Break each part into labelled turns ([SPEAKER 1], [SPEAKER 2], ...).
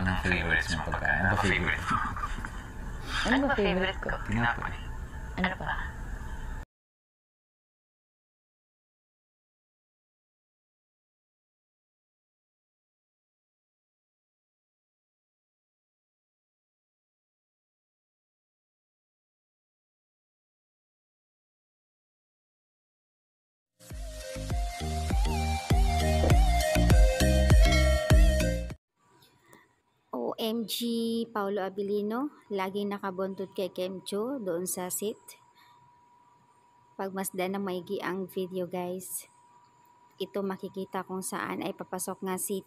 [SPEAKER 1] Anong favorites mong pagkain? Ano ba favorite mo?
[SPEAKER 2] Ano ba favorite ko?
[SPEAKER 1] Tinapay.
[SPEAKER 2] Ano pa? OMG, Paulo Abilino, laging nakabuntot kay Kemcho doon sa seat. Pagmasdan ng maigi ang video guys. Ito makikita kung saan ay papasok nga si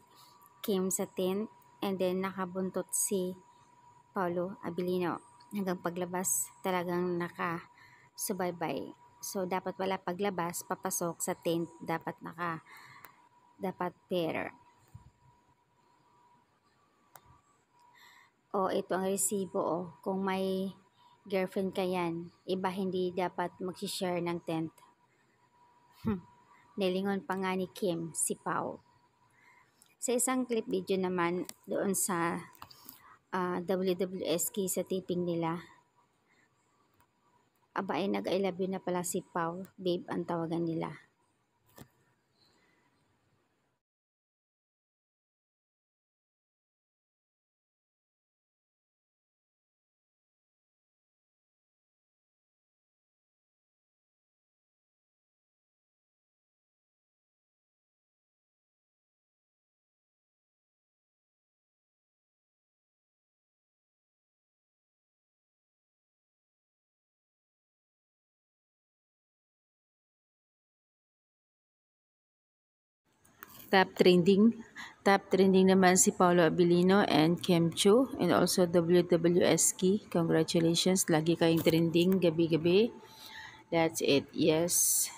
[SPEAKER 2] Kim sa tent and then nakabuntot si Paulo Abilino. Hanggang paglabas talagang nakasubaybay. So dapat wala paglabas, papasok sa tent, dapat pair. O ito ang resibo kung may girlfriend ka yan, iba hindi dapat mag-share ng tent. Nilingon pa nga ni Kim si Pao. Sa isang clip video naman doon sa WWSK sa taping nila, aba ay nag-I love you na pala si Pao, babe ang tawagan nila. Top trending naman si Paulo Abilino and Kim Chu and also WWSK. Congratulations, lagi kayong trending gabi-gabi. That's it. Yes.